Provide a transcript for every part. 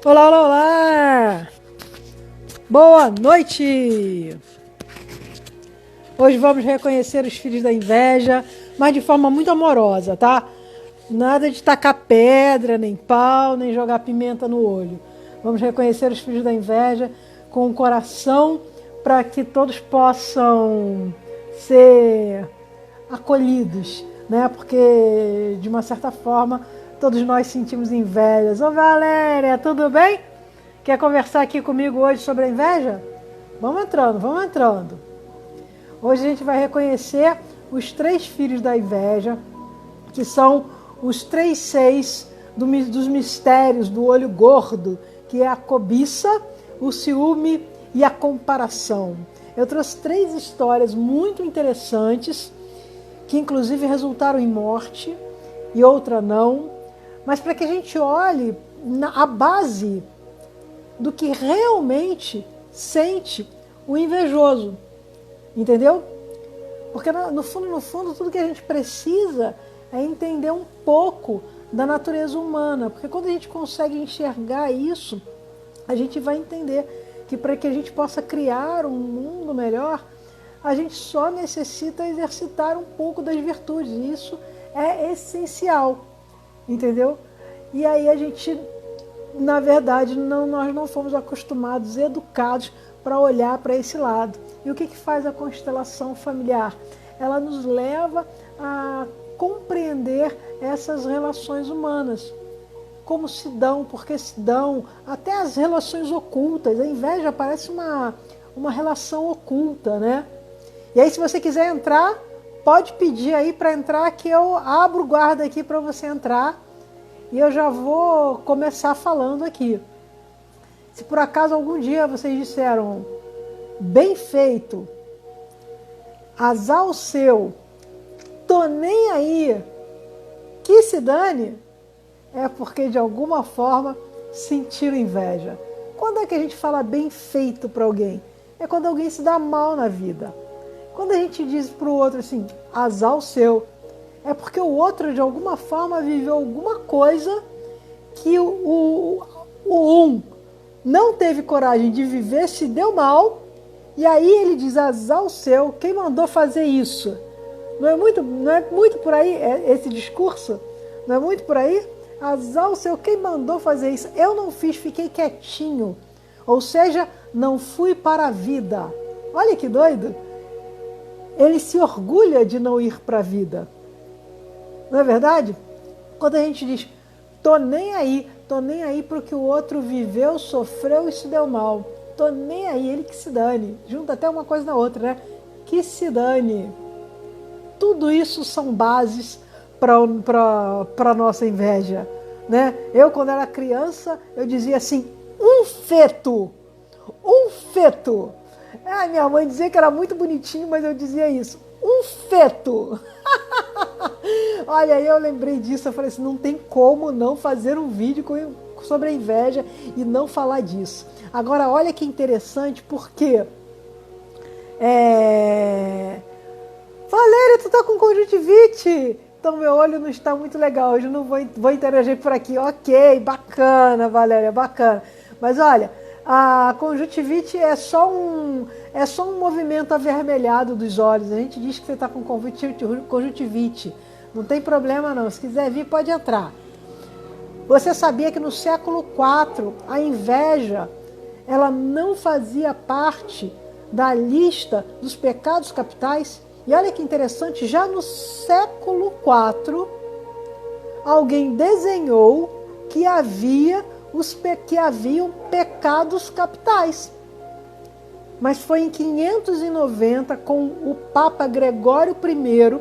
Olá, olá, olá! Boa noite! Hoje vamos reconhecer os filhos da inveja, mas de forma muito amorosa, tá? Nada de tacar pedra, nem pau, nem jogar pimenta no olho. Vamos reconhecer os filhos da inveja com o coração para que todos possam ser acolhidos, né? Porque, de uma certa forma, todos nós sentimos invejas. Ô Valéria, tudo bem? Quer conversar aqui comigo hoje sobre a inveja? Vamos entrando, vamos entrando. Hoje a gente vai reconhecer os 3 filhos da inveja, que são os 3 seis dos mistérios do olho gordo, que é a cobiça, o ciúme e a comparação. Eu trouxe 3 histórias muito interessantes, que inclusive resultaram em morte e outra não, mas para que a gente olhe a base do que realmente sente o invejoso, entendeu? Porque no fundo, tudo que a gente precisa é entender um pouco da natureza humana, porque quando a gente consegue enxergar isso, a gente vai entender que para que a gente possa criar um mundo melhor, a gente só necessita exercitar um pouco das virtudes, e isso é essencial, entendeu? E aí a gente, na verdade, nós não fomos acostumados, educados para olhar para esse lado. E o que faz a constelação familiar? Ela nos leva a compreender essas relações humanas, como se dão, por que se dão, até as relações ocultas. A inveja parece uma relação oculta, né? E aí, se você quiser entrar, pode pedir aí para entrar, que eu abro o guarda aqui para você entrar. E eu já vou começar falando aqui. Se por acaso algum dia vocês disseram, bem feito, azar o seu, tô nem aí, que se dane, é porque de alguma forma sentiram inveja. Quando é que a gente fala bem feito para alguém? É quando alguém se dá mal na vida. Quando a gente diz para o outro assim, azar o seu, é porque o outro de alguma forma viveu alguma coisa que o um não teve coragem de viver, se deu mal, e aí ele diz, azar o seu, quem mandou fazer isso? Não é muito por aí esse discurso? Não é muito por aí? Azar o seu, quem mandou fazer isso? Eu não fiz, fiquei quietinho. Ou seja, não fui para a vida. Olha que doido. Ele se orgulha de não ir para a vida. Não é verdade? Quando a gente diz, tô nem aí para o que o outro viveu, sofreu e se deu mal. Tô nem aí, ele que se dane. Junta até uma coisa na outra, né? Que se dane. Tudo isso são bases para a nossa inveja, né? Eu, quando era criança, eu dizia assim, um feto. Minha mãe dizia que era muito bonitinho, mas eu dizia isso, um feto. Olha, aí eu lembrei disso, eu falei assim, não tem como não fazer um vídeo sobre a inveja e não falar disso. Agora, olha que interessante, porque Valéria, tu tá com conjuntivite? Então meu olho não está muito legal, hoje eu não vou interagir por aqui. Ok, bacana, Valéria, bacana. Mas olha, a conjuntivite é só um movimento avermelhado dos olhos. A gente diz que você está com conjuntivite. Não tem problema não, se quiser vir pode entrar. Você sabia que no século IV a inveja ela não fazia parte da lista dos pecados capitais? E olha que interessante, já no século IV alguém desenhou que haviam pecados capitais. Mas foi em 590, com o Papa Gregório I,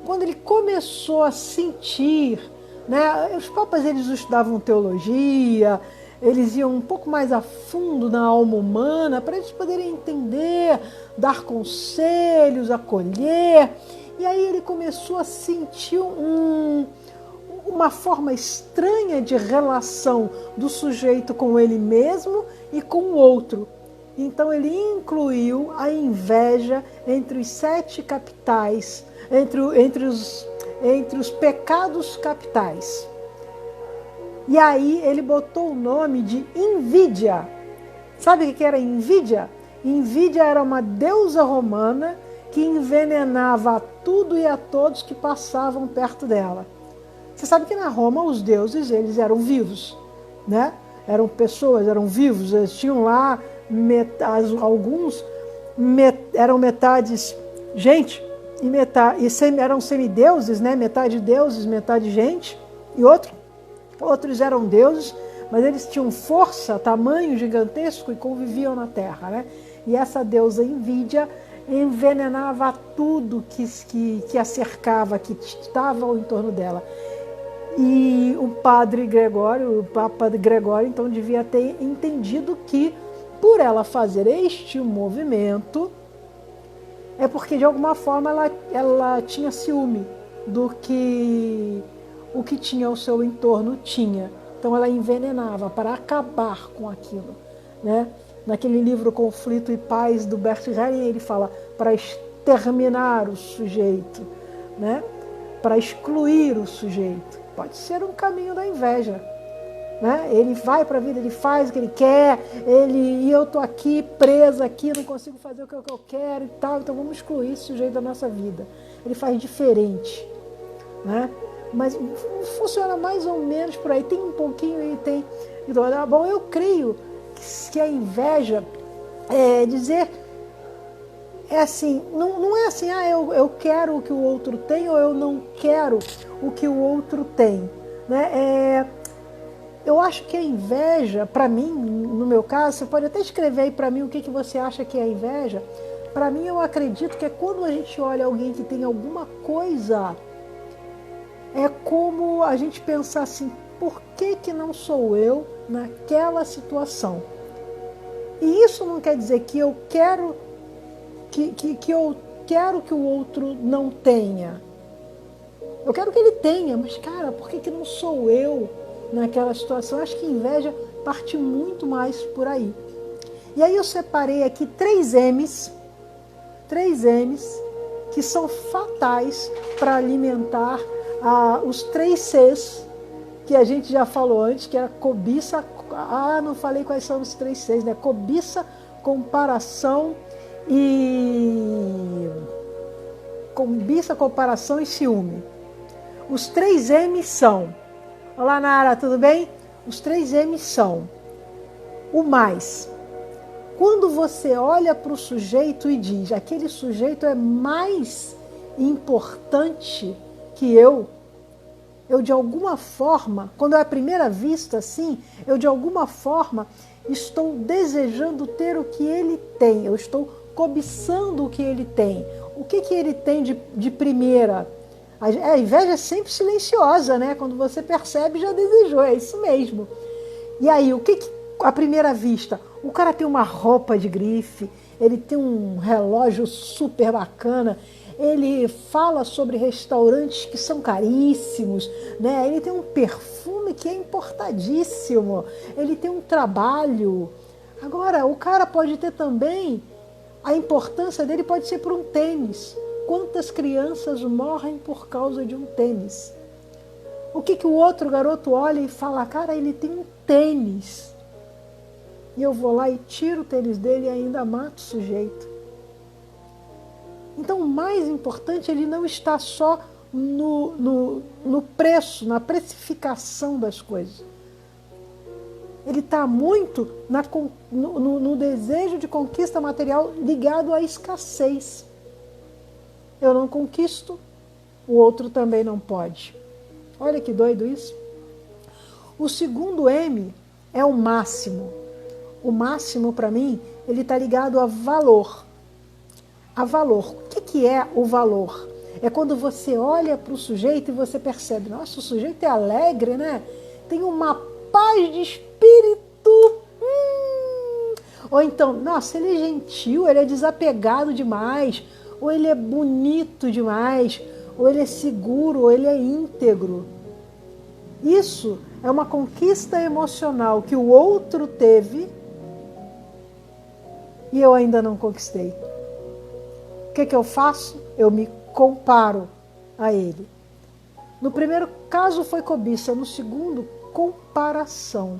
quando ele começou a sentir, né, os papas eles estudavam teologia, eles iam um pouco mais a fundo na alma humana, para eles poderem entender, dar conselhos, acolher. E aí ele começou a sentir uma forma estranha de relação do sujeito com ele mesmo e com o outro. Então ele incluiu a inveja entre os 7 capitais, entre os pecados capitais. E aí ele botou o nome de Invídia. Sabe o que era Invídia? Invídia era uma deusa romana que envenenava a tudo e a todos que passavam perto dela. Você sabe que na Roma os deuses, eles eram vivos, né? Eram pessoas, eram vivos, eles tinham lá alguns eram metades gente e eram semideuses, né? Metade deuses, metade gente, e outros eram deuses, mas eles tinham força, tamanho gigantesco e conviviam na terra, né? E essa deusa Invídia envenenava tudo que a cercava, que estava ao entorno dela. E o padre Gregório, o Papa Gregório, então devia ter entendido que por ela fazer este movimento, é porque de alguma forma ela tinha ciúme do que o que tinha ao seu entorno tinha. Então ela envenenava para acabar com aquilo, né? Naquele livro Conflito e Paz do Bert Hellinger, ele fala para exterminar o sujeito, né? Para excluir o sujeito. Pode ser um caminho da inveja, né? Ele vai para a vida, ele faz o que ele quer, e eu estou aqui, presa aqui, não consigo fazer o que eu quero e tal, então vamos excluir esse sujeito da nossa vida. Ele faz diferente, né? Mas funciona mais ou menos por aí, tem um pouquinho e tem... Bom, eu creio que a inveja é dizer... É assim, não é assim, eu quero o que o outro tem ou eu não quero o que o outro tem, né? Eu acho que a inveja, para mim, no meu caso, você pode até escrever aí para mim o que você acha que é a inveja. Para mim, eu acredito que é quando a gente olha alguém que tem alguma coisa, é como a gente pensar assim, por que não sou eu naquela situação? E isso não quer dizer que eu quero que o outro não tenha. Eu quero que ele tenha, mas cara, por que não sou eu naquela situação? Eu acho que inveja parte muito mais por aí. E aí eu separei aqui 3 M's que são fatais para alimentar os 3 C's que a gente já falou antes, que era cobiça, não falei quais são os 3 C's, né? Cobiça, comparação e ciúme. Os 3 M's são... Olá, Nara, tudo bem? Os 3 M's são o mais. Quando você olha para o sujeito e diz, aquele sujeito é mais importante que eu de alguma forma, quando é a primeira vista assim, eu de alguma forma estou desejando ter o que ele tem, eu estou cobiçando o que ele tem. O que ele tem de primeira? A inveja é sempre silenciosa, né? Quando você percebe, já desejou, é isso mesmo. E aí, o que à primeira vista? O cara tem uma roupa de grife, ele tem um relógio super bacana, ele fala sobre restaurantes que são caríssimos, né? Ele tem um perfume que é importadíssimo, ele tem um trabalho. Agora, o cara pode ter também, a importância dele pode ser por um tênis. Quantas crianças morrem por causa de um tênis? O que o outro garoto olha e fala, cara, ele tem um tênis. E eu vou lá e tiro o tênis dele e ainda mato o sujeito. Então o mais importante, ele não está só no preço, na precificação das coisas. Ele está muito no desejo de conquista material ligado à escassez. Eu não conquisto, o outro também não pode. Olha que doido isso. O segundo M é o máximo. O máximo, para mim, ele está ligado a valor. A valor. O que é o valor? É quando você olha para o sujeito e você percebe, nossa, o sujeito é alegre, né? Tem uma paz de espírito. Ou então, nossa, ele é gentil, ele é desapegado demais, ou ele é bonito demais, ou ele é seguro, ou ele é íntegro. Isso é uma conquista emocional que o outro teve e eu ainda não conquistei. O que eu faço? Eu me comparo a ele. No primeiro caso foi cobiça, no segundo, comparação.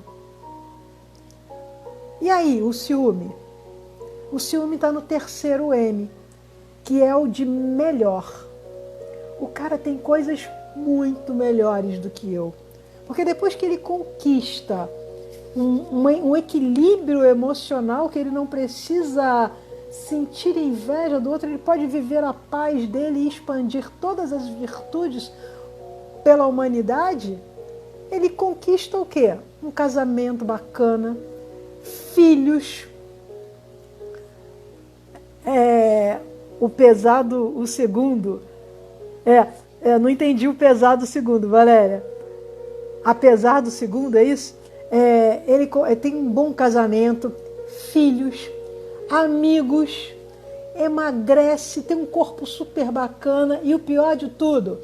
E aí, o ciúme? O ciúme está no terceiro M, que é o de melhor. O cara tem coisas muito melhores do que eu. Porque depois que ele conquista um equilíbrio emocional, que ele não precisa sentir inveja do outro, ele pode viver a paz dele e expandir todas as virtudes pela humanidade, ele conquista o quê? Um casamento bacana, filhos, o pesado, o segundo, não entendi o pesado do segundo, Valéria. Apesar do segundo, é isso? Ele tem um bom casamento, filhos, amigos, emagrece, tem um corpo super bacana e o pior de tudo,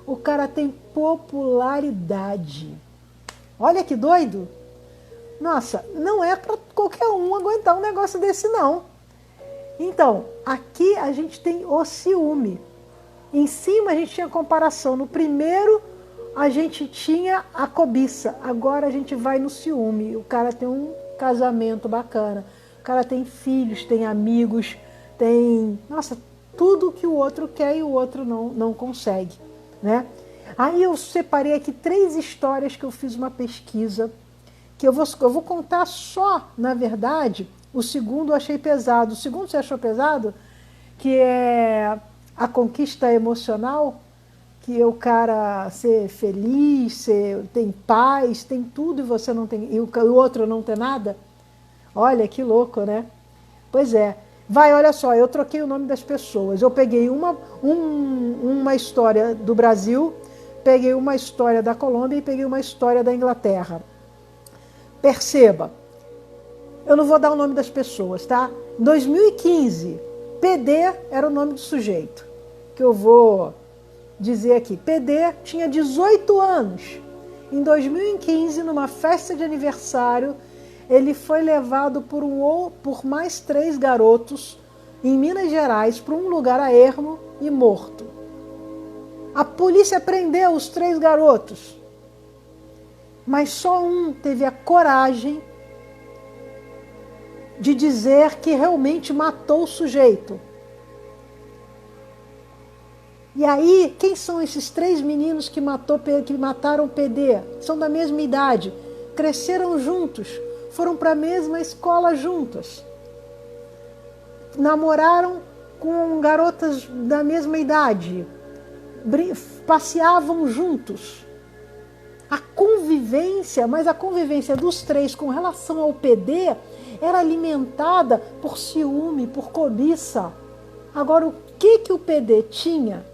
o cara tem popularidade. Olha que doido! Nossa, não é para qualquer um aguentar um negócio desse, não. Então, aqui a gente tem o ciúme. Em cima a gente tinha comparação. No primeiro a gente tinha a cobiça. Agora a gente vai no ciúme. O cara tem um casamento bacana. O cara tem filhos, tem amigos, tem... Nossa, tudo que o outro quer e o outro não consegue, né? Aí eu separei aqui 3 histórias que eu fiz uma pesquisa, que eu vou contar só, na verdade, o segundo eu achei pesado. O segundo você achou pesado? Que é a conquista emocional, que é o cara ser feliz, tem paz, tem tudo e você não tem, e o outro não tem nada. Olha que louco, né? Pois é. Olha só, eu troquei o nome das pessoas. Eu peguei uma história do Brasil, peguei uma história da Colômbia e peguei uma história da Inglaterra. Perceba, eu não vou dar o nome das pessoas, tá? Em 2015, PD era o nome do sujeito, que eu vou dizer aqui. PD tinha 18 anos. Em 2015, numa festa de aniversário, ele foi levado por mais 3 garotos em Minas Gerais para um lugar a ermo e morto. A polícia prendeu os 3 garotos, mas só um teve a coragem de dizer que realmente matou o sujeito. E aí, quem são esses 3 meninos que mataram o PD? São da mesma idade, cresceram juntos, foram para a mesma escola juntas, namoraram com garotas da mesma idade, passeavam juntos. A convivência, mas a convivência dos 3 com relação ao PD era alimentada por ciúme, por cobiça. Agora, o que o PD tinha?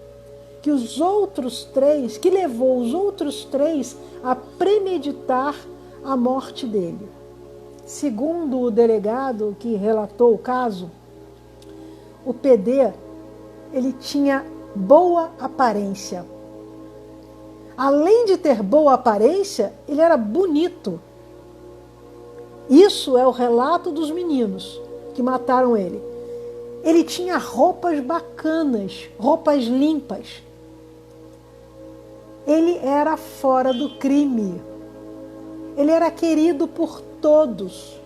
Que os outros 3, que levou os outros 3 a premeditar a morte dele. Segundo o delegado que relatou o caso, o PD, ele tinha boa aparência. Além de ter boa aparência, ele era bonito. Isso é o relato dos meninos que mataram ele. Ele tinha roupas bacanas, roupas limpas. Ele era fora do crime. Ele era querido por todos.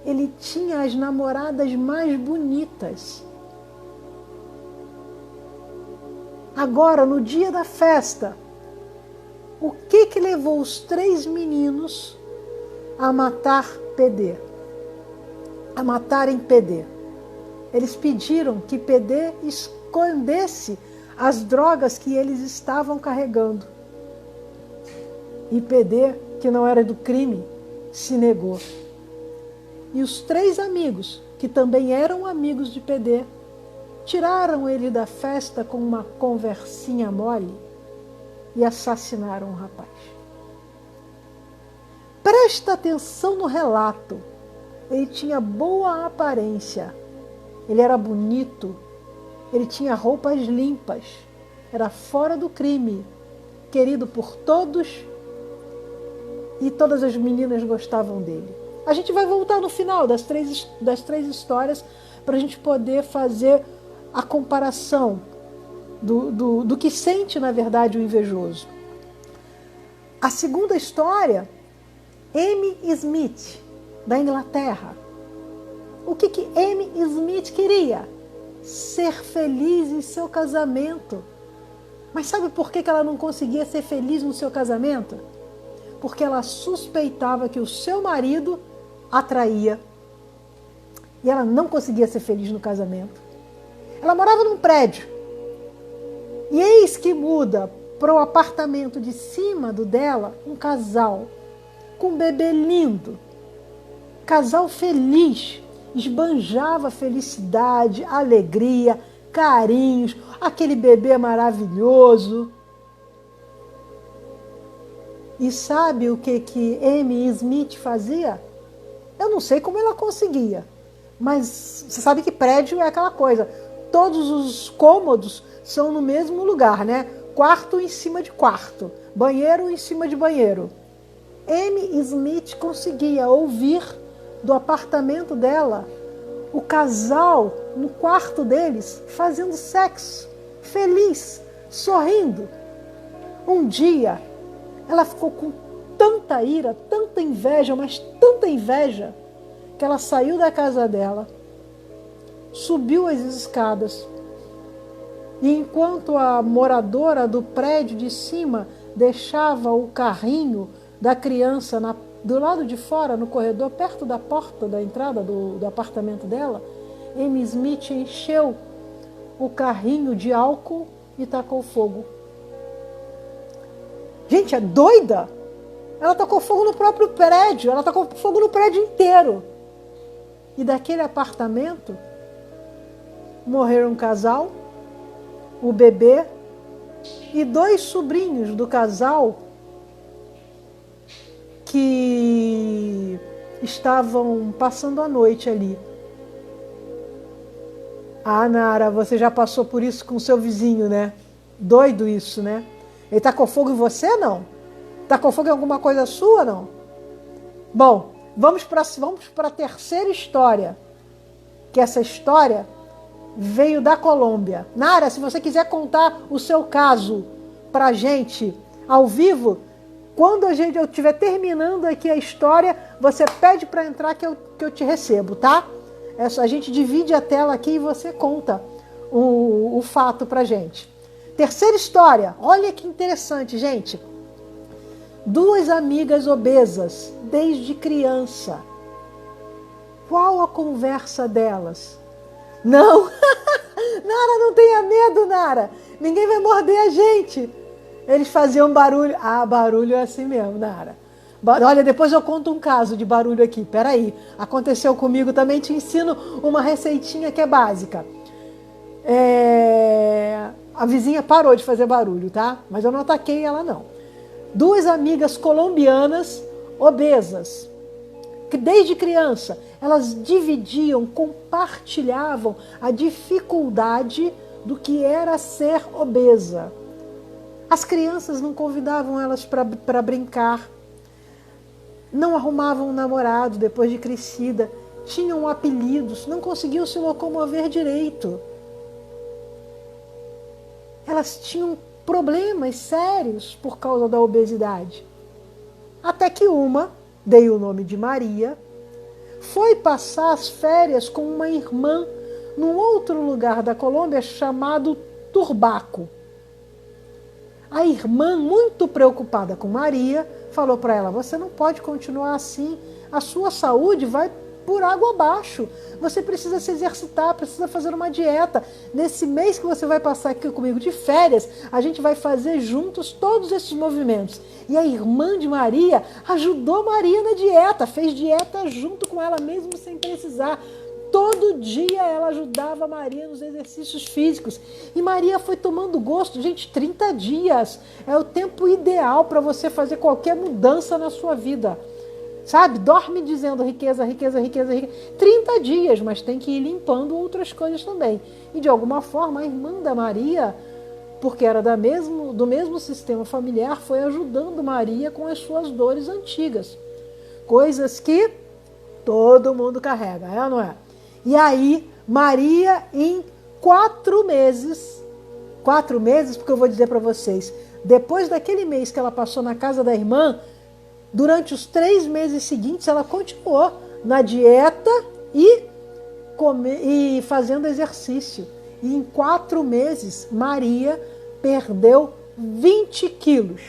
Ele tinha as namoradas mais bonitas. Agora, no dia da festa, o que levou os 3 meninos a matar PD? A matarem PD? Eles pediram que PD escondesse as drogas que eles estavam carregando. E PD, que não era do crime, se negou. E os 3 amigos, que também eram amigos de PD, tiraram ele da festa com uma conversinha mole e assassinaram o rapaz. Presta atenção no relato. Ele tinha boa aparência, ele era bonito, ele tinha roupas limpas, era fora do crime, querido por todos e todas as meninas gostavam dele. A gente vai voltar no final das três histórias para a gente poder fazer a comparação do que sente, na verdade, o invejoso. A segunda história, Amy Smith, da Inglaterra. O que Amy Smith queria? Ser feliz em seu casamento. Mas sabe por que ela não conseguia ser feliz no seu casamento? Porque ela suspeitava que o seu marido a traía. E ela não conseguia ser feliz no casamento. Ela morava num prédio. E eis que muda para o apartamento de cima do dela um casal com um bebê lindo. Casal feliz. Esbanjava felicidade, alegria, carinhos, aquele bebê maravilhoso. E sabe o que Amy Smith fazia? Eu não sei como ela conseguia, mas você sabe que prédio é aquela coisa. Todos os cômodos são no mesmo lugar, né? Quarto em cima de quarto, banheiro em cima de banheiro. Amy Smith conseguia ouvir do apartamento dela o casal no quarto deles fazendo sexo, feliz, sorrindo. Um dia ela ficou com tanta ira, tanta inveja, mas tanta inveja, que ela saiu da casa dela, subiu as escadas e enquanto a moradora do prédio de cima deixava o carrinho da criança do lado de fora, no corredor, perto da porta da entrada do apartamento dela, Amy Smith encheu o carrinho de álcool e tacou fogo. Gente, é doida? Ela tacou fogo no próprio prédio, ela tacou fogo no prédio inteiro. E daquele apartamento morreram um casal, o bebê e 2 sobrinhos do casal que estavam passando a noite ali. Ah, Nara, você já passou por isso com o seu vizinho, né? Doido isso, né? Ele tacou fogo em você, não? Tacou fogo em alguma coisa sua, não? Bom, vamos para a terceira história. Que essa história veio da Colômbia. Nara, se você quiser contar o seu caso pra gente ao vivo, quando eu estiver terminando aqui a história, você pede para entrar que eu te recebo, tá? A gente divide a tela aqui e você conta o fato pra gente. Terceira história, olha que interessante, gente. 2 amigas obesas, desde criança. Qual a conversa delas? Não, Nara, não tenha medo, Nara. Ninguém vai morder a gente. Eles faziam barulho. Ah, barulho é assim mesmo, Nara. Olha, depois eu conto um caso de barulho aqui. Peraí, aconteceu comigo também. Te ensino uma receitinha que é básica. A vizinha parou de fazer barulho, tá? Mas eu não ataquei ela, não. 2 amigas colombianas obesas, que desde criança elas dividiam, compartilhavam a dificuldade do que era ser obesa. As crianças não convidavam elas para brincar, não arrumavam um namorado depois de crescida, tinham apelidos, não conseguiam se locomover direito. Elas tinham problemas sérios por causa da obesidade. Até que uma, dei o nome de Maria, foi passar as férias com uma irmã num outro lugar da Colômbia chamado Turbaco. A irmã, muito preocupada com Maria, falou para ela: você não pode continuar assim, a sua saúde vai por água abaixo, você precisa se exercitar, precisa fazer uma dieta. Nesse mês que você vai passar aqui comigo de férias, a gente vai fazer juntos todos esses movimentos. E a irmã de Maria ajudou Maria na dieta, fez dieta junto com ela mesmo sem precisar. Todo dia ela ajudava Maria nos exercícios físicos. E Maria foi tomando gosto. Gente, 30 dias é o tempo ideal para você fazer qualquer mudança na sua vida. Sabe? Dorme dizendo riqueza, riqueza, riqueza, riqueza. 30 dias, mas tem que ir limpando outras coisas também. E de alguma forma a irmã da Maria, porque era do mesmo sistema familiar, foi ajudando Maria com as suas dores antigas. Coisas que todo mundo carrega, é ou não é? E aí, Maria, em 4 meses, porque eu vou dizer para vocês, Depois daquele mês que ela passou na casa da irmã, durante os 3 meses seguintes, ela continuou na dieta e fazendo exercício. E em 4 meses, Maria perdeu 20 quilos.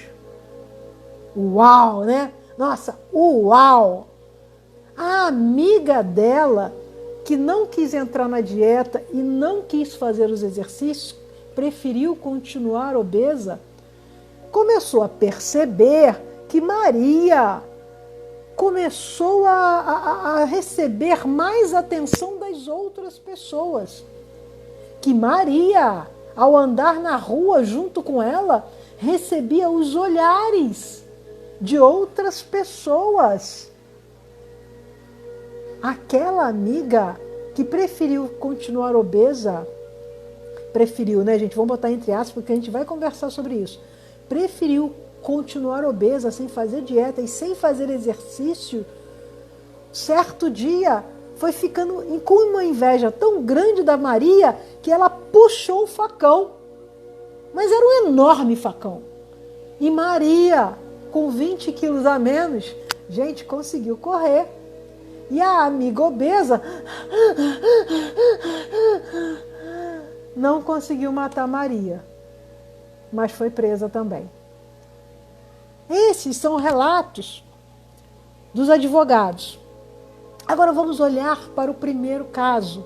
Uau, né? Nossa, uau! A amiga dela, que não quis entrar na dieta e não quis fazer os exercícios, preferiu continuar obesa, começou a perceber que Maria começou a receber mais atenção das outras pessoas. Que Maria, ao andar na rua junto com ela, recebia os olhares de outras pessoas. Aquela amiga que preferiu continuar obesa, preferiu, né, gente? Vamos botar entre aspas, porque a gente vai conversar sobre isso. Preferiu continuar obesa, sem fazer dieta e sem fazer exercício, certo dia foi ficando com uma inveja tão grande da Maria que ela puxou o facão. Mas era um enorme facão. E Maria, com 20 quilos a menos, gente, conseguiu correr. E a amiga obesa não conseguiu matar Maria, mas foi presa também. Esses são relatos dos advogados. Agora vamos olhar para o primeiro caso,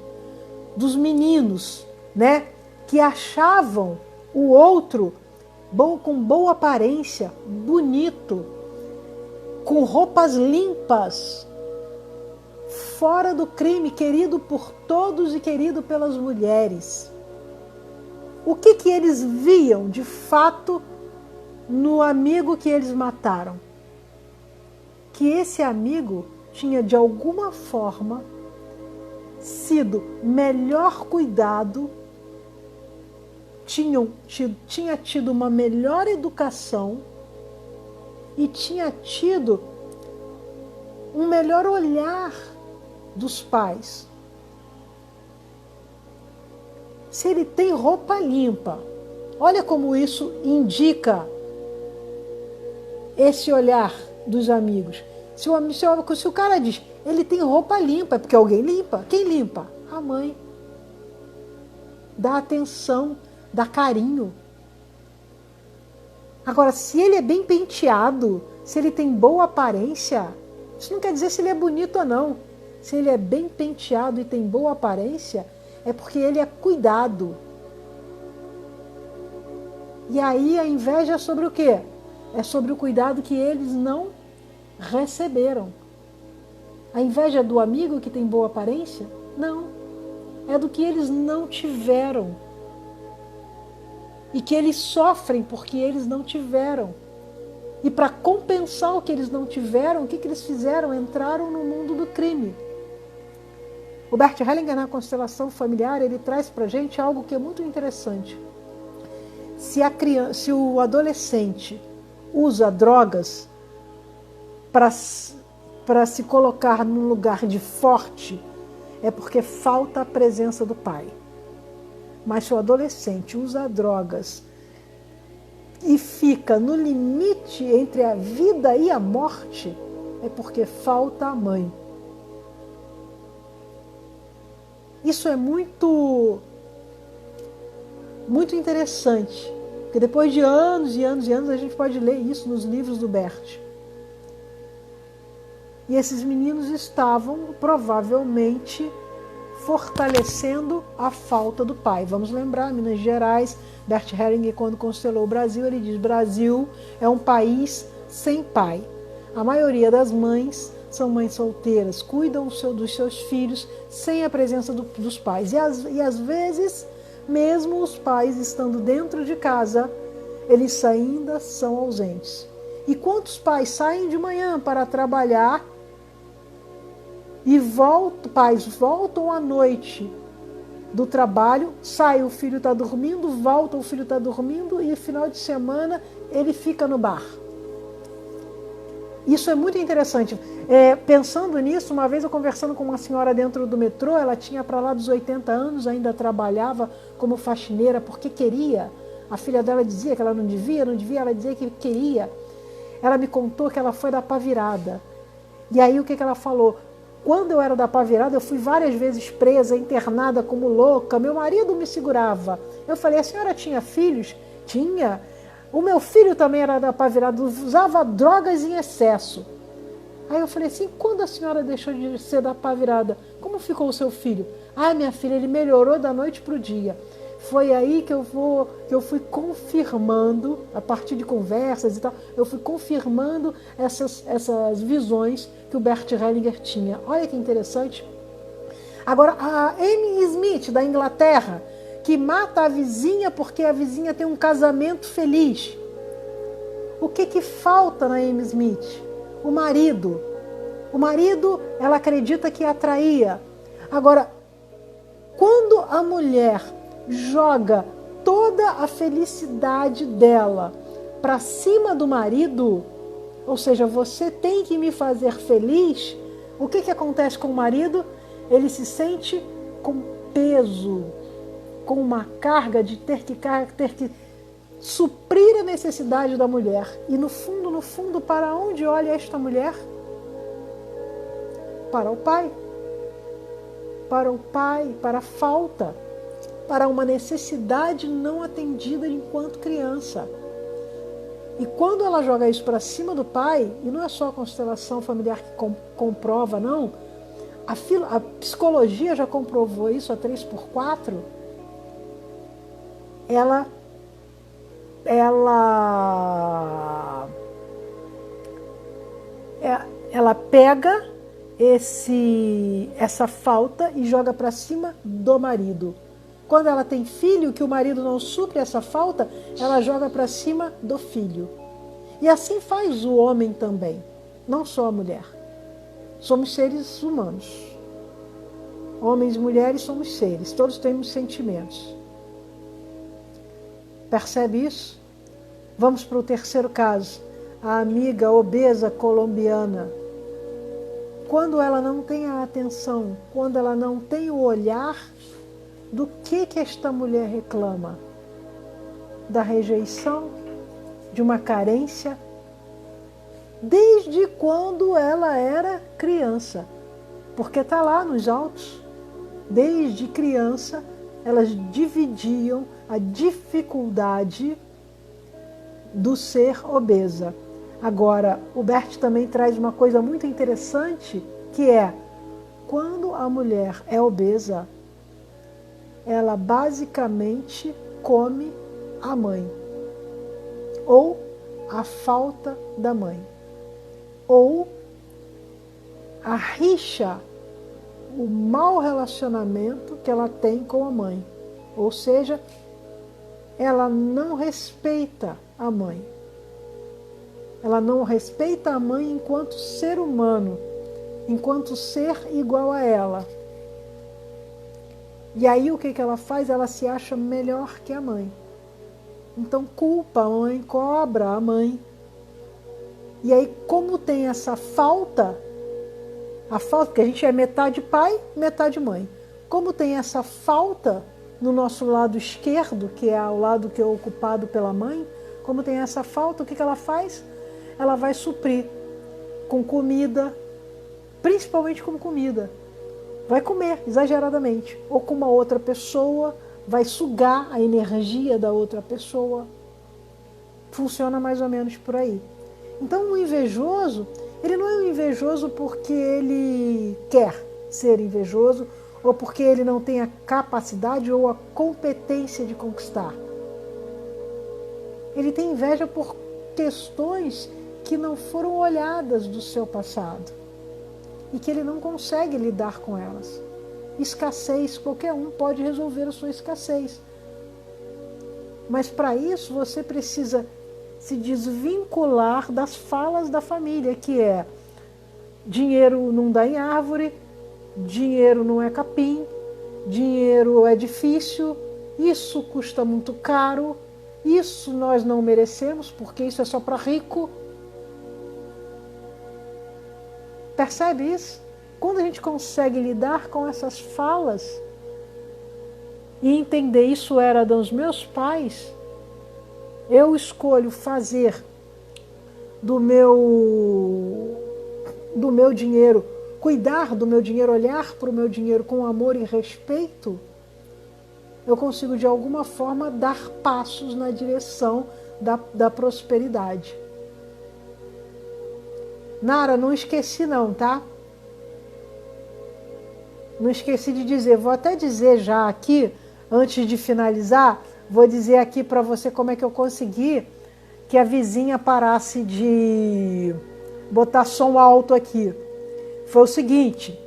dos meninos, né, que achavam o outro com boa aparência, bonito, com roupas limpas, fora do crime, querido por todos e querido pelas mulheres. O que eles viam de fato no amigo que eles mataram? Que esse amigo tinha de alguma forma sido melhor cuidado, tinha tido uma melhor educação e tinha tido um melhor olhar dos pais. Se ele tem roupa limpa, olha como isso indica esse olhar dos amigos. Se o cara diz, ele tem roupa limpa, é porque alguém limpa. Quem limpa? A mãe. Dá atenção, dá carinho. Agora, se ele é bem penteado, se ele tem boa aparência, isso não quer dizer se ele é bonito ou não. Se ele é bem penteado e tem boa aparência, é porque ele é cuidado. E aí a inveja é sobre o quê? É sobre o cuidado que eles não receberam. A inveja é do amigo que tem boa aparência? Não. É do que eles não tiveram. E que eles sofrem porque eles não tiveram. E para compensar o que eles não tiveram, o que eles fizeram? Entraram no mundo do crime. O Bert Hellinger, na constelação familiar, ele traz para a gente algo que é muito interessante. Se o adolescente usa drogas para se colocar num lugar de forte, é porque falta a presença do pai. Mas se o adolescente usa drogas e fica no limite entre a vida e a morte, é porque falta a mãe. Isso é muito interessante, porque depois de anos e anos e anos a gente pode ler isso nos livros do Bert. E esses meninos estavam provavelmente fortalecendo a falta do pai. Vamos lembrar, Minas Gerais, Bert Hellinger, quando constelou o Brasil, ele diz: Brasil é um país sem pai. A maioria das mães são mães solteiras, cuidam dos seus filhos sem a presença dos pais. E às vezes, mesmo os pais estando dentro de casa, eles ainda são ausentes. E quantos pais saem de manhã para trabalhar e pais voltam à noite do trabalho, sai, o filho está dormindo, volta, o filho está dormindo e no final de semana ele fica no bar. Isso é muito interessante. Pensando nisso, uma vez eu conversando com uma senhora dentro do metrô, ela tinha para lá dos 80 anos, ainda trabalhava como faxineira porque queria A filha dela dizia que ela não devia, ela dizia que queria. Ela me contou que ela foi da pá virada. E aí o que ela falou? Quando eu era da pá virada, eu fui várias vezes presa, internada como louca, meu marido me segurava. Eu falei, a senhora tinha filhos? Tinha. O meu filho também era da pá virada, usava drogas em excesso. Aí eu falei assim, quando a senhora deixou de ser da pá virada, como ficou o seu filho? Ah, minha filha, ele melhorou da noite para o dia. Foi aí que eu fui confirmando, a partir de conversas e tal, eu fui confirmando essas visões que o Bert Hellinger tinha. Olha que interessante. Agora, a Amy Smith, da Inglaterra, que mata a vizinha porque a vizinha tem um casamento feliz. O que falta na Amy Smith? O marido. O marido, ela acredita que atraía. Agora, quando a mulher joga toda a felicidade dela para cima do marido, ou seja, você tem que me fazer feliz, o que acontece com o marido? Ele se sente com peso, com uma carga de ter que suprir a necessidade da mulher. E no fundo, para onde olha esta mulher? Para o pai. Para o pai, para a falta, para uma necessidade não atendida enquanto criança. E quando ela joga isso para cima do pai, e não é só a constelação familiar que comprova, não, a psicologia já comprovou isso a 3x4, ela pega essa falta e joga para cima do marido. Quando ela tem filho, que o marido não supre essa falta, ela joga para cima do filho. E assim faz o homem também, não só a mulher. Somos seres humanos. Homens e mulheres somos seres, todos temos sentimentos. Percebe isso? Vamos para o terceiro caso. A amiga obesa colombiana. Quando ela não tem a atenção, quando ela não tem o olhar, do que esta mulher reclama? Da rejeição, de uma carência, desde quando ela era criança. Porque está lá nos autos. Desde criança, elas dividiam a dificuldade do ser obesa. Agora, o Bert também traz uma coisa muito interessante, que é, quando a mulher é obesa, ela basicamente come a mãe, ou a falta da mãe, ou a rixa, o mau relacionamento que ela tem com a mãe. Ou seja, ela não respeita a mãe. Ela não respeita a mãe enquanto ser humano, enquanto ser igual a ela. E aí o que ela faz? Ela se acha melhor que a mãe. Então culpa a mãe, cobra a mãe. E aí, como tem essa falta, porque a gente é metade pai, metade mãe. Como tem essa falta no nosso lado esquerdo, que é o lado que é ocupado pela mãe, como tem essa falta, o que ela faz? Ela vai suprir com comida, principalmente com comida. Vai comer exageradamente, ou com uma outra pessoa, vai sugar a energia da outra pessoa. Funciona mais ou menos por aí. Então o invejoso, ele não é um invejoso porque ele quer ser invejoso, ou porque ele não tem a capacidade ou a competência de conquistar. Ele tem inveja por questões que não foram olhadas do seu passado e que ele não consegue lidar com elas. Escassez, qualquer um pode resolver a sua escassez. Mas para isso você precisa se desvincular das falas da família, que é: dinheiro não dá em árvore, dinheiro não é capim, dinheiro é difícil, isso custa muito caro, isso nós não merecemos porque isso é só para rico. Percebe isso? Quando a gente consegue lidar com essas falas e entender isso era dos meus pais, eu escolho fazer do meu dinheiro, cuidar do meu dinheiro, olhar para o meu dinheiro com amor e respeito, eu consigo de alguma forma dar passos na direção da prosperidade. Nara, não esqueci não, tá? Não esqueci de dizer, vou até dizer já aqui, antes de finalizar, vou dizer aqui para você como é que eu consegui que a vizinha parasse de botar som alto aqui. Foi o seguinte,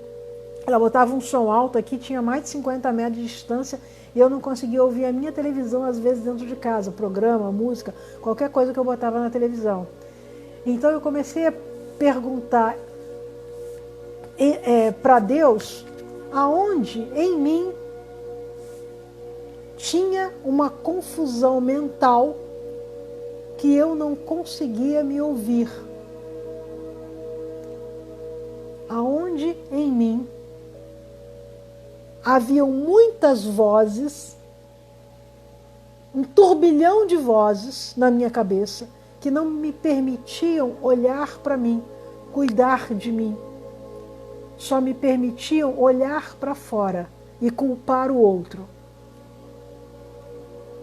ela botava um som alto aqui, tinha mais de 50 metros de distância e eu não conseguia ouvir a minha televisão às vezes dentro de casa, programa, música, qualquer coisa que eu botava na televisão. Então eu comecei a perguntar para Deus aonde em mim tinha uma confusão mental que eu não conseguia me ouvir. Aonde em mim haviam muitas vozes, um turbilhão de vozes na minha cabeça que não me permitiam olhar para mim, cuidar de mim. Só me permitiam olhar para fora e culpar o outro.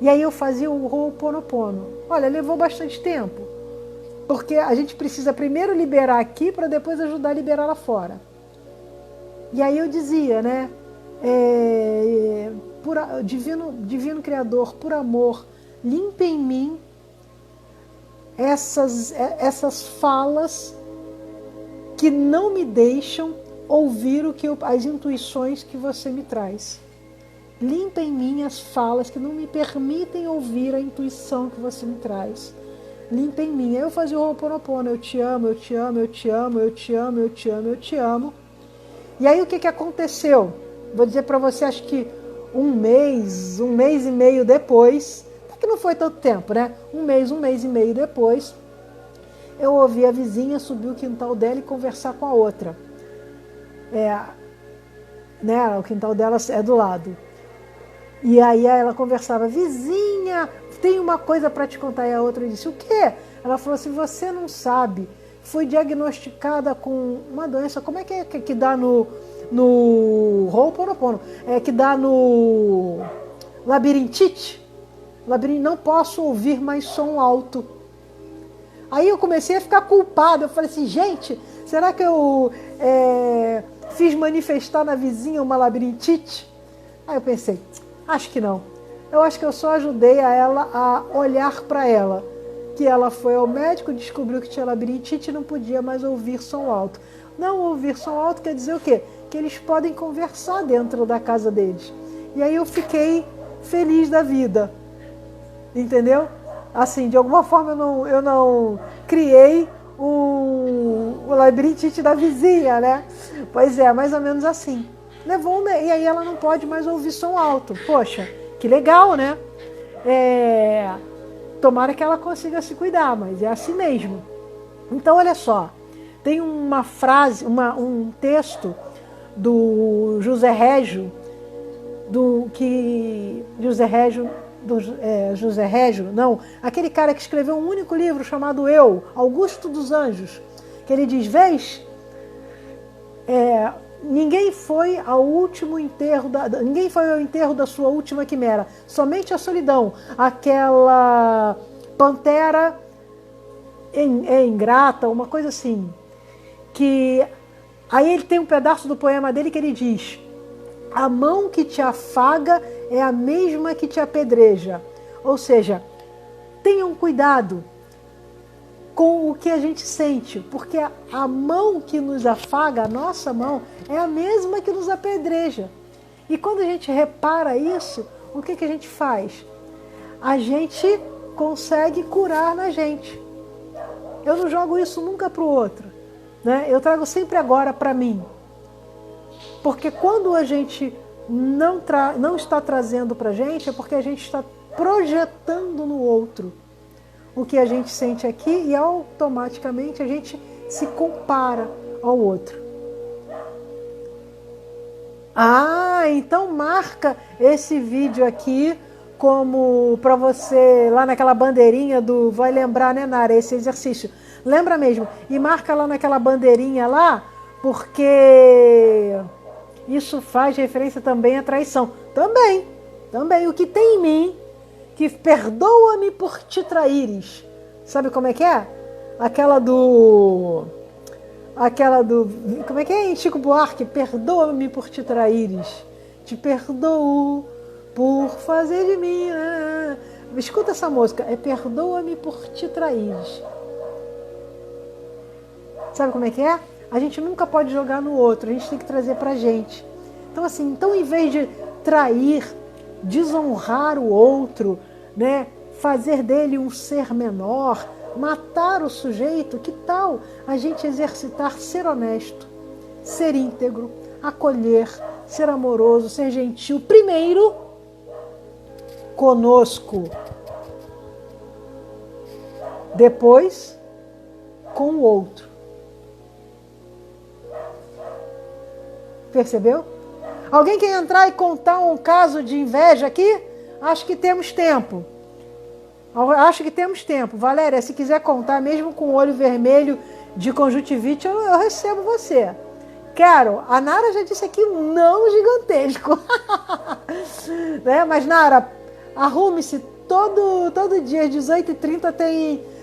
E aí eu fazia o Ho'oponopono. Olha, levou bastante tempo, porque a gente precisa primeiro liberar aqui para depois ajudar a liberar lá fora. E aí eu dizia, né? Divino Criador, por amor, limpa em mim essas falas que não me deixam ouvir as intuições que você me traz. Limpa em mim as falas que não me permitem ouvir a intuição que você me traz. Limpa em mim. Eu fazia o Ho'oponopono, eu te amo, eu te amo, eu te amo, eu te amo, eu te amo, eu te amo. E aí o que aconteceu? Vou dizer para você, acho que um mês e meio depois, porque não foi tanto tempo, né? Um mês e meio depois, eu ouvi a vizinha subir o quintal dela e conversar com a outra. Né? O quintal dela é do lado. E aí ela conversava, vizinha, tem uma coisa para te contar. E a outra disse, o quê? Ela falou assim, você não sabe, fui diagnosticada com uma doença, como é que dá no Ho'oponopono? Que dá no labirintite? Não posso ouvir mais som alto. Aí eu comecei a ficar culpada, eu falei assim, gente, será que eu fiz manifestar na vizinha uma labirintite? Aí eu pensei, acho que não. Eu acho que eu só ajudei a ela a olhar para ela. Que ela foi ao médico, descobriu que tinha labirintite e não podia mais ouvir som alto. Não ouvir som alto quer dizer o quê? Que eles podem conversar dentro da casa deles. E aí eu fiquei feliz da vida. Entendeu? Assim, de alguma forma eu não criei o labirintite da vizinha, né? Pois é, mais ou menos assim. Levou um mês, e aí ela não pode mais ouvir som alto. Poxa, que legal, né? Tomara que ela consiga se cuidar, mas é assim mesmo. Então, olha só, tem uma frase, um texto do José Régio, aquele cara que escreveu um único livro chamado Eu, Augusto dos Anjos, que ele diz, vês, ninguém foi ao enterro da sua última quimera, somente a solidão, aquela pantera ingrata, uma coisa assim, que aí ele tem um pedaço do poema dele que ele diz, a mão que te afaga é a mesma que te apedreja, ou seja, tenham cuidado com o que a gente sente, porque a mão que nos afaga, a nossa mão, é a mesma que nos apedreja. E quando a gente repara isso, o que a gente faz? A gente consegue curar na gente. Eu não jogo isso nunca para o outro, né? Eu trago sempre agora para mim. Porque quando a gente não está trazendo para a gente, é porque a gente está projetando no outro o que a gente sente aqui e automaticamente a gente se compara ao outro. Então marca esse vídeo aqui como para você, lá naquela bandeirinha do... Vai lembrar, né, Nara, esse exercício. Lembra mesmo. E marca lá naquela bandeirinha lá, porque isso faz referência também à traição. Também. O que tem em mim, que perdoa-me por te traíres. Sabe como é que é? Aquela do... Como é que é, em Chico Buarque? Perdoa-me por te traíres. Te perdoo por fazer de mim... Escuta essa música. É perdoa-me por te traíres. Sabe como é que é? A gente nunca pode jogar no outro. A gente tem que trazer pra gente. Então, assim, em vez de trair, desonrar o outro, né, fazer dele um ser menor, matar o sujeito, que tal a gente exercitar ser honesto, ser íntegro, acolher, ser amoroso, ser gentil, primeiro conosco, depois com o outro. Percebeu? Alguém quer entrar e contar um caso de inveja aqui? Acho que temos tempo. Valéria, se quiser contar, mesmo com o olho vermelho de conjuntivite, eu recebo você. Quero. A Nara já disse aqui um não gigantesco. Né? Mas, Nara, arrume-se. Todo dia, às 18h30,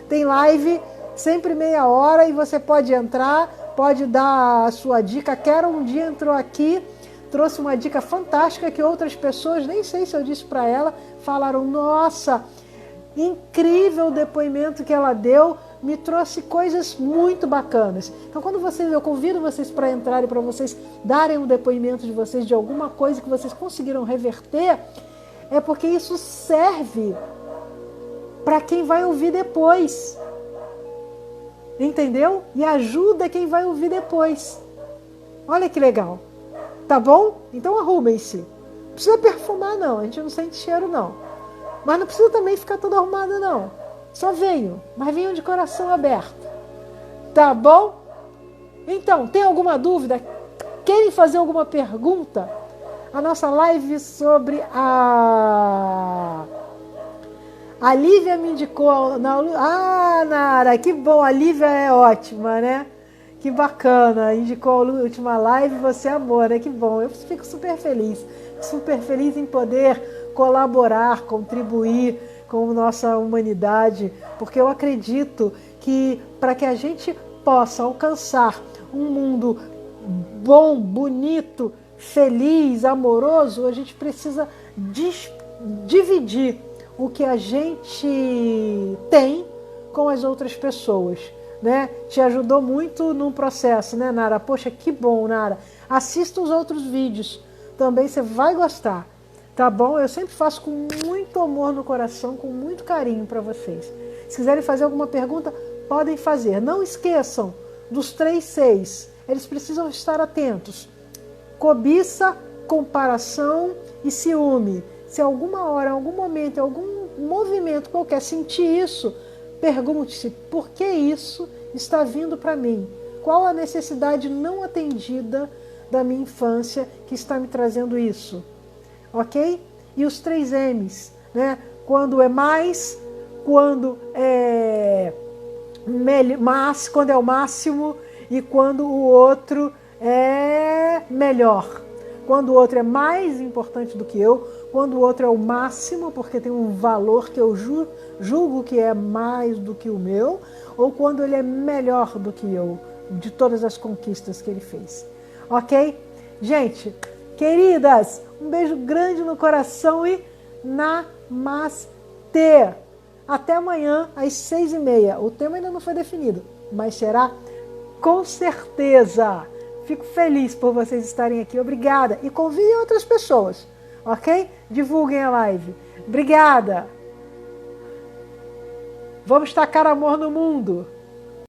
tem live, sempre meia hora, e você pode entrar, pode dar a sua dica. Quero um dia entrou aqui, trouxe uma dica fantástica que outras pessoas, nem sei se eu disse para ela, falaram, nossa, incrível o depoimento que ela deu, me trouxe coisas muito bacanas. Então, eu convido vocês para entrarem, para vocês darem um depoimento de vocês, de alguma coisa que vocês conseguiram reverter, é porque isso serve para quem vai ouvir depois. Entendeu? E ajuda quem vai ouvir depois. Olha que legal. Tá bom? Então arrumem-se. Não precisa perfumar, não. A gente não sente cheiro, não. Mas não precisa também ficar toda arrumada, não. Só venham. Mas venham de coração aberto. Tá bom? Então, tem alguma dúvida? Querem fazer alguma pergunta? A nossa live sobre a Lívia me indicou... Nara, que bom. A Lívia é ótima, né? Que bacana. Indicou a última live, você amou, né? Que bom. Eu fico super feliz. Super feliz em poder colaborar, contribuir com a nossa humanidade, porque eu acredito que para que a gente possa alcançar um mundo bom, bonito, feliz, amoroso, a gente precisa dividir o que a gente tem com as outras pessoas, né? Te ajudou muito no processo, né, Nara? Poxa, que bom, Nara. Assista os outros vídeos, também você vai gostar, tá bom? Eu sempre faço com muito amor no coração, com muito carinho para vocês. Se quiserem fazer alguma pergunta, podem fazer. Não esqueçam dos 3 Cs, eles precisam estar atentos. Cobiça, comparação e ciúme. Se alguma hora, algum momento, algum movimento qualquer sentir isso, pergunte-se por que isso está vindo para mim. Qual a necessidade não atendida da minha infância que está me trazendo isso? Ok? E os 3 M's, né? Quando é mais, quando é o máximo e quando o outro é melhor. Quando o outro é mais importante do que eu, quando o outro é o máximo, porque tem um valor que eu julgo que é mais do que o meu, ou quando ele é melhor do que eu, de todas as conquistas que ele fez. Ok? Gente, queridas, um beijo grande no coração e namastê! Até amanhã, às 6h30. O tema ainda não foi definido, mas será com certeza. Fico feliz por vocês estarem aqui. Obrigada. E convidem outras pessoas, ok? Divulguem a live. Obrigada. Vamos tacar amor no mundo.